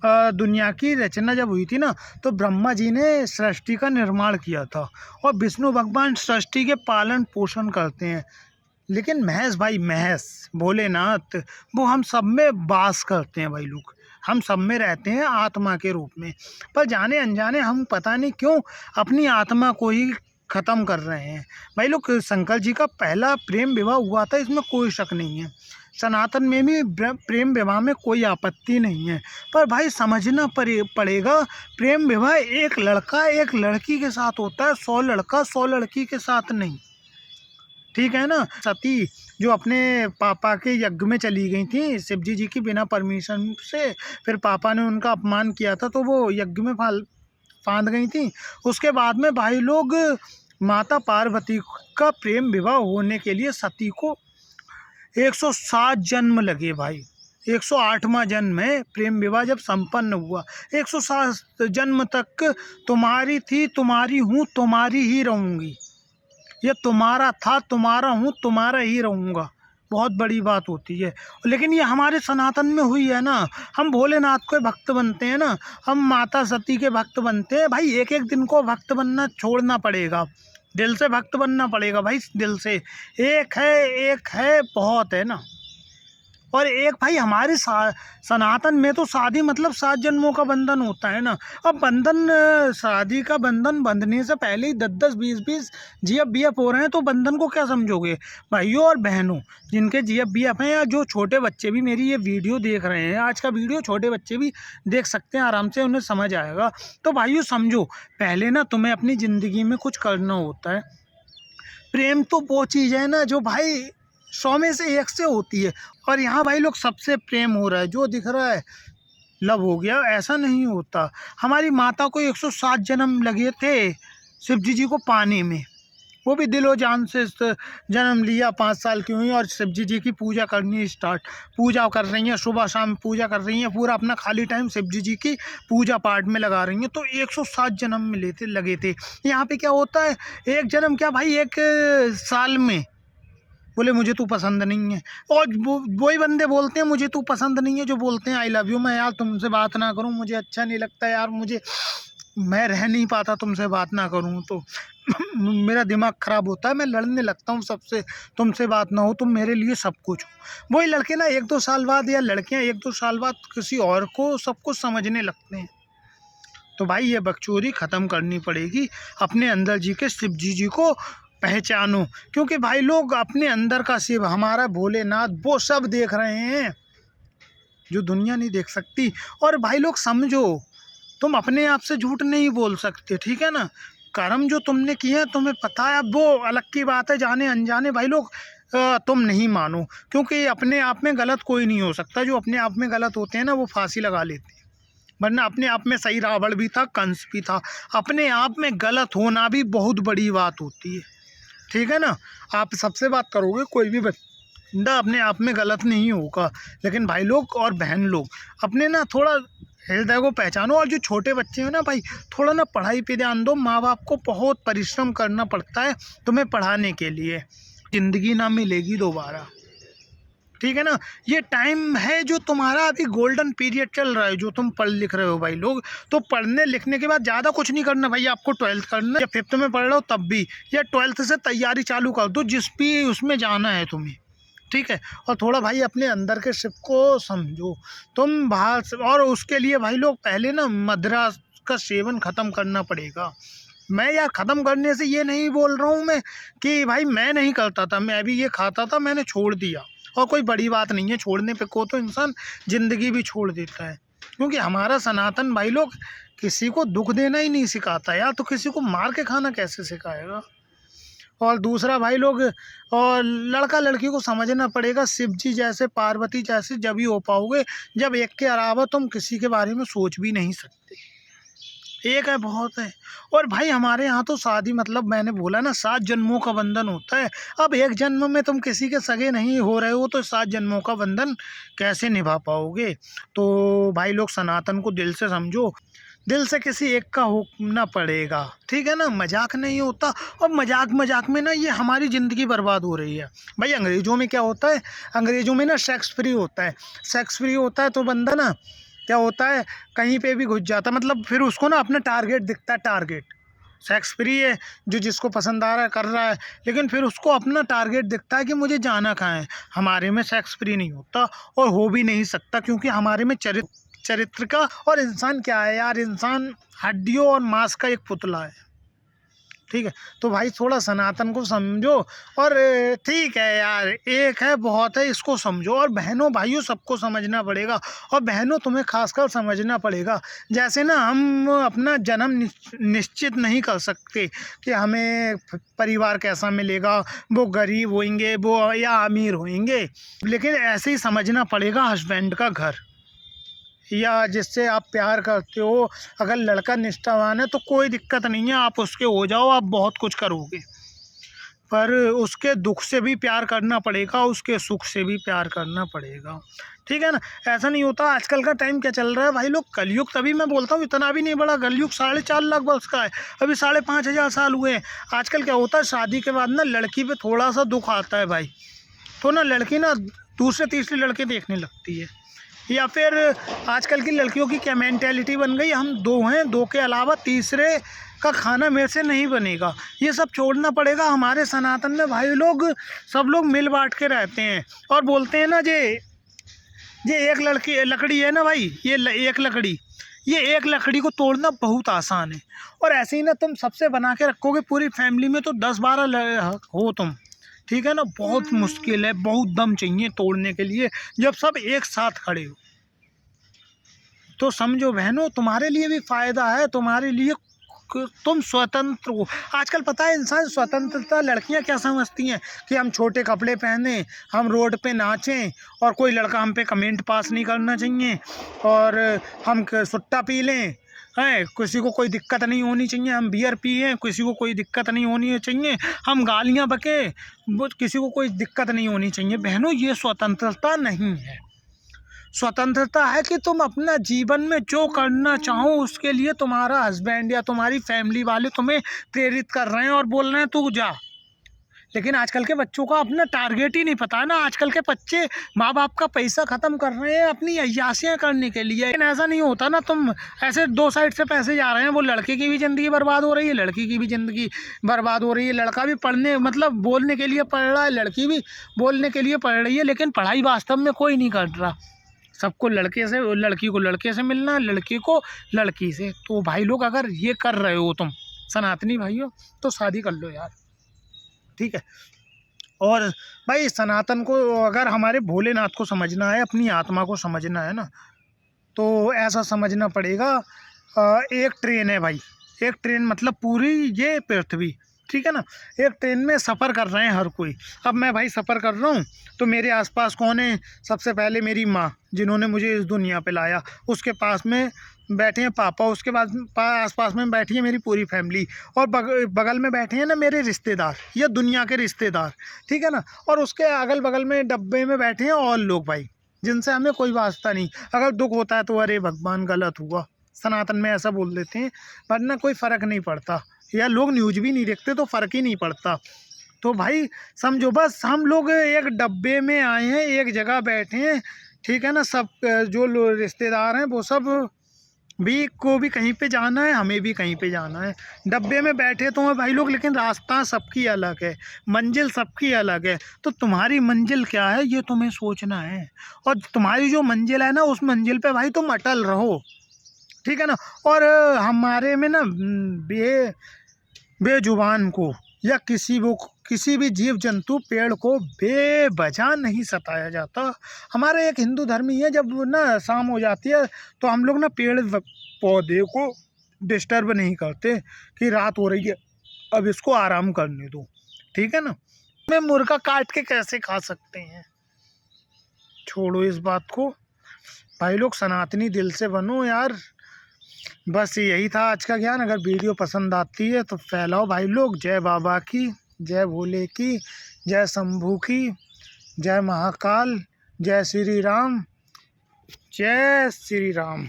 दुनिया की रचना जब हुई थी ना, तो ब्रह्मा जी ने सृष्टि का निर्माण किया था और विष्णु भगवान सृष्टि के पालन पोषण करते हैं। लेकिन महेश भाई, महेश भोलेनाथ, वो हम सब में वास करते हैं भाई लोग। हम सब में रहते हैं आत्मा के रूप में। पर जाने अनजाने हम पता नहीं क्यों अपनी आत्मा को ही ख़त्म कर रहे हैं भाई लोग। शंकर जी का पहला प्रेम विवाह हुआ था, इसमें कोई शक नहीं है। सनातन में भी प्रेम विवाह में कोई आपत्ति नहीं है। पर भाई समझना पड़ेगा, प्रेम विवाह एक लड़का एक लड़की के साथ होता है, 100 लड़का 100 लड़की के साथ नहीं। ठीक है ना। सती जो अपने पापा के यज्ञ में चली गई थी शिव जी की बिना परमिशन से, फिर पापा ने उनका अपमान किया था तो वो यज्ञ में फांद गई थी। उसके बाद में भाई लोग माता पार्वती का प्रेम विवाह होने के लिए सती को 107 जन्म लगे भाई। 108वां जन्म है प्रेम विवाह जब संपन्न हुआ। 107 जन्म तक तुम्हारी थी, तुम्हारी हूँ, तुम्हारी ही रहूँगी। ये तुम्हारा था, तुम्हारा हूँ, तुम्हारा ही रहूँगा। बहुत बड़ी बात होती है। लेकिन ये हमारे सनातन में हुई है ना। हम भोलेनाथ के भक्त बनते हैं ना, हम माता सती के भक्त बनते हैं भाई। एक एक दिन को भक्त बनना छोड़ना पड़ेगा, दिल से भक्त बनना पड़ेगा भाई। दिल से एक है बहुत है ना। और एक भाई हमारे सनातन में तो शादी मतलब 7 जन्मों का बंधन होता है ना। अब बंधन, शादी का बंधन बंधने से पहले ही 10-10 20-20 जीएफ बीएफ हो रहे हैं, तो बंधन को क्या समझोगे भाइयों और बहनों। जिनके जीएफ बीएफ हैं या जो छोटे बच्चे भी मेरी ये वीडियो देख रहे हैं, आज का वीडियो छोटे बच्चे भी देख सकते हैं आराम से, उन्हें समझ आएगा। तो भाइयों समझो, पहले ना तुम्हें अपनी ज़िंदगी में कुछ करना होता है। प्रेम तो वो चीज़ है ना जो भाई 100 में से 1 से होती है। और यहाँ भाई लोग सबसे प्रेम हो रहा है, जो दिख रहा है लव हो गया, ऐसा नहीं होता। हमारी माता को 107 जन्म लगे थे शिव जी को पाने में। वो भी दिलो जान से जन्म लिया, 5 साल की हुई और शिव जी की पूजा करनी स्टार्ट। पूजा कर रही हैं, सुबह शाम पूजा कर रही हैं, पूरा अपना खाली टाइम शिव जी की पूजा पाठ में लगा रही हैं। तो 107 जन्म मिले थे, लगे थे। यहाँ पे क्या होता है, एक जन्म क्या भाई, एक साल में बोले मुझे तू पसंद नहीं है। और वही बंदे बोलते हैं मुझे तू पसंद नहीं है, जो बोलते हैं आई लव यू। मैं यार तुमसे बात ना करूं, मुझे अच्छा नहीं लगता यार, मुझे मैं रह नहीं पाता तुमसे बात ना करूं तो मेरा दिमाग ख़राब होता है, मैं लड़ने लगता हूं सबसे। तुमसे बात ना हो, तुम मेरे लिए सब कुछ हो। वही लड़के ना 1-2 साल बाद, या लड़कियां 1-2 साल बाद किसी और को सब कुछ समझने लगते हैं। तो भाई ये बकचोदी ख़त्म करनी पड़ेगी। अपने अंदर जी के शिव जी को पहचानो, क्योंकि भाई लोग अपने अंदर का शिव, हमारा भोलेनाथ, वो सब देख रहे हैं जो दुनिया नहीं देख सकती। और भाई लोग समझो, तुम अपने आप से झूठ नहीं बोल सकते, ठीक है ना। कर्म जो तुमने किए हैं तुम्हें पता है, अब वो अलग की बात है। जाने अनजाने भाई लोग तुम नहीं मानो, क्योंकि अपने आप में गलत कोई नहीं हो सकता। जो अपने आप में गलत होते हैं ना, वो फांसी लगा लेते हैं। वरना अपने आप में सही रावण भी था, कंस भी था। अपने आप में गलत होना भी बहुत बड़ी बात होती है, ठीक है ना। आप सबसे बात करोगे, कोई भी बंदा अपने आप में गलत नहीं होगा। लेकिन भाई लोग और बहन लोग अपने ना थोड़ा हृदय को पहचानो। और जो छोटे बच्चे हैं ना भाई, थोड़ा ना पढ़ाई पे ध्यान दो। माँ बाप को बहुत परिश्रम करना पड़ता है तुम्हें पढ़ाने के लिए। ज़िंदगी ना मिलेगी दोबारा, ठीक है ना। ये टाइम है जो तुम्हारा अभी गोल्डन पीरियड चल रहा है, जो तुम पढ़ लिख रहे हो भाई लोग। तो पढ़ने लिखने के बाद ज़्यादा कुछ नहीं करना भाई। आपको 12th करना, या 5th में पढ़ रहे हो तब भी, या 12th से तैयारी चालू कर दो, जिस भी उसमें जाना है तुम्हें, ठीक है। और थोड़ा भाई अपने अंदर के शिव को समझो तुम बाहर से। और उसके लिए भाई लोग पहले ना मदिरा का सेवन ख़त्म करना पड़ेगा। मैं यार ख़त्म करने से ये नहीं बोल रहा हूँ मैं कि भाई मैं नहीं करता था, मैं भी ये खाता था, मैंने छोड़ दिया। और कोई बड़ी बात नहीं है छोड़ने पे, को तो इंसान ज़िंदगी भी छोड़ देता है। क्योंकि हमारा सनातन भाई लोग किसी को दुख देना ही नहीं सिखाता यार, तो किसी को मार के खाना कैसे सिखाएगा। और दूसरा भाई लोग, और लड़का लड़की को समझना पड़ेगा, शिव जी जैसे पार्वती जैसे जब ही हो पाओगे जब एक के अलावा तुम किसी के बारे में सोच भी नहीं सकते। एक है बहुत है। और भाई हमारे यहाँ तो शादी मतलब मैंने बोला ना 7 जन्मों का बंधन होता है। अब एक जन्म में तुम किसी के सगे नहीं हो रहे हो तो 7 जन्मों का बंधन कैसे निभा पाओगे। तो भाई लोग सनातन को दिल से समझो, दिल से किसी एक का होना पड़ेगा, ठीक है ना। मजाक नहीं होता। और मजाक में ना ये हमारी ज़िंदगी बर्बाद हो रही है भाई। अंग्रेज़ों में क्या होता है, अंग्रेज़ों में ना सेक्स फ्री होता है। सेक्स फ्री होता है तो बंदा ना क्या होता है, कहीं पे भी घुस जाता, मतलब फिर उसको ना अपना टारगेट दिखता है, टारगेट सेक्स फ्री है, जो जिसको पसंद आ रहा है कर रहा है, लेकिन फिर उसको अपना टारगेट दिखता है कि मुझे जाना कहाँ है। हमारे में सेक्स फ्री नहीं होता और हो भी नहीं सकता, क्योंकि हमारे में चरित्र का, और इंसान क्या है यार, इंसान हड्डियों और मांस का एक पुतला है, ठीक है। तो भाई थोड़ा सनातन को समझो, और ठीक है यार, एक है बहुत है, इसको समझो। और बहनों भाइयों सबको समझना पड़ेगा, और बहनों तुम्हें खासकर समझना पड़ेगा। जैसे ना हम अपना जन्म निश्चित नहीं कर सकते कि हमें परिवार कैसा मिलेगा, वो गरीब होंगे वो या अमीर होंगे, लेकिन ऐसे ही समझना पड़ेगा हस्बैंड का घर, या जिससे आप प्यार करते हो, अगर लड़का निष्ठावान है तो कोई दिक्कत नहीं है, आप उसके हो जाओ, आप बहुत कुछ करोगे, पर उसके दुख से भी प्यार करना पड़ेगा, उसके सुख से भी प्यार करना पड़ेगा, ठीक है ना। ऐसा नहीं होता। आजकल का टाइम क्या चल रहा है भाई लोग, कलयुग, तभी मैं बोलता हूँ इतना भी नहीं बड़ा, कलयुग 4.5 लाख वर्ष का है, अभी 5,500 साल हुए हैं। आजकल क्या होता है, शादी के बाद ना लड़की पे थोड़ा सा दुख आता है भाई, तो ना लड़की ना दूसरे तीसरे लड़के देखने लगती है, या फिर आजकल की लड़कियों की क्या मेंटेलिटी बन गई, हम दो हैं, दो के अलावा तीसरे का खाना मेरे से नहीं बनेगा। ये सब छोड़ना पड़ेगा। हमारे सनातन में भाई लोग सब लोग मिल बांट के रहते हैं, और बोलते हैं ना ये एक लकड़ी है ना भाई, ये एक लकड़ी को तोड़ना बहुत आसान है, और ऐसे ही ना तुम सबसे बना के रखोगे पूरी फैमिली में तो 10-12 हो तुम, ठीक है ना। बहुत मुश्किल है, बहुत दम चाहिए तोड़ने के लिए, जब सब एक साथ खड़े हो। तो समझो बहनों, तुम्हारे लिए भी फ़ायदा है, तुम्हारे लिए तुम स्वतंत्र हो। आजकल पता है इंसान स्वतंत्रता, लड़कियां क्या समझती हैं कि हम छोटे कपड़े पहने, हम रोड पे नाचें, और कोई लड़का हम पे कमेंट पास नहीं करना चाहिए, और हम सुट्टा पी लें, है किसी को कोई दिक्कत नहीं होनी चाहिए, हम बियर पिए किसी को कोई दिक्कत नहीं होनी चाहिए, हम गालियां बके वो किसी को कोई दिक्कत नहीं होनी चाहिए। बहनों, ये स्वतंत्रता नहीं है। स्वतंत्रता है कि तुम अपना जीवन में जो करना चाहो उसके लिए तुम्हारा हस्बैंड या तुम्हारी फैमिली वाले तुम्हें प्रेरित कर रहे हैं और बोल रहे हैं तू जा। लेकिन आजकल के बच्चों का अपना टारगेट ही नहीं पता ना। आजकल के बच्चे माँ बाप का पैसा ख़त्म कर रहे हैं अपनी अय्यासियाँ करने के लिए। लेकिन ऐसा नहीं होता ना, तुम ऐसे दो साइड से पैसे जा रहे हैं, वो लड़के की भी ज़िंदगी बर्बाद हो रही है, लड़की की भी ज़िंदगी बर्बाद हो रही है। लड़का भी पढ़ने मतलब बोलने के लिए पढ़ रहा है, लड़की भी बोलने के लिए पढ़ रही है, लेकिन पढ़ाई वास्तव में कोई नहीं कर रहा। सबको लड़के से, लड़की को लड़के से मिलना है, लड़के को लड़की से। तो भाई लोग अगर ये कर रहे हो तुम सनातनी भाइयों, तो शादी कर लो यार, ठीक है। और भाई सनातन को अगर हमारे भोलेनाथ को समझना है, अपनी आत्मा को समझना है ना, तो ऐसा समझना पड़ेगा। एक ट्रेन है भाई, एक ट्रेन मतलब पूरी ये पृथ्वी, ठीक है ना। एक ट्रेन में सफ़र कर रहे हैं हर कोई। अब मैं भाई सफ़र कर रहा हूँ, तो मेरे आसपास कौन है? सबसे पहले मेरी माँ, जिन्होंने मुझे इस दुनिया पे लाया, उसके पास में बैठे हैं पापा, उसके बाद आसपास में बैठी है मेरी पूरी फैमिली, और बगल में बैठे हैं ना मेरे रिश्तेदार, ये दुनिया के रिश्तेदार, ठीक है ना। और उसके अगल बगल में डब्बे में बैठे हैं और लोग भाई, जिनसे हमें कोई वास्ता नहीं। अगर दुख होता है तो अरे भगवान गलत हुआ, सनातन में ऐसा बोल देते हैं, वरना कोई फ़र्क नहीं पड़ता, या लोग न्यूज़ भी नहीं देखते तो फ़र्क ही नहीं पड़ता। तो भाई समझो, बस हम लोग एक डब्बे में आए हैं, एक जगह बैठे हैं, ठीक है ना। सब जो रिश्तेदार हैं वो सब भी कहीं पे जाना है, हमें भी कहीं पे जाना है। डब्बे में बैठे तो हैं भाई लोग, लेकिन रास्ता सबकी अलग है, मंजिल सबकी अलग है। तो तुम्हारी मंजिल क्या है ये तुम्हें सोचना है, और तुम्हारी जो मंजिल है ना, उस मंजिल पे भाई तुम अटल रहो, ठीक है ना। और हमारे में ना बेजुबान को या किसी भी जीव जंतु पेड़ को बेवजह नहीं सताया जाता। हमारे एक हिंदू धर्म ही है, जब ना शाम हो जाती है तो हम लोग ना पेड़ पौधे को डिस्टर्ब नहीं करते कि रात हो रही है, अब इसको आराम करने दो, ठीक है ना। मैं मुर्गा काट के कैसे खा सकते हैं? छोड़ो इस बात को भाई लोग, सनातनी दिल से बनो यार। बस यही था आज का ज्ञान। अगर वीडियो पसंद आती है तो फैलाओ भाई लोग। जय बाबा की, जय भोले की, जय शंभू की, जय महाकाल, जय श्री राम, जय श्री राम।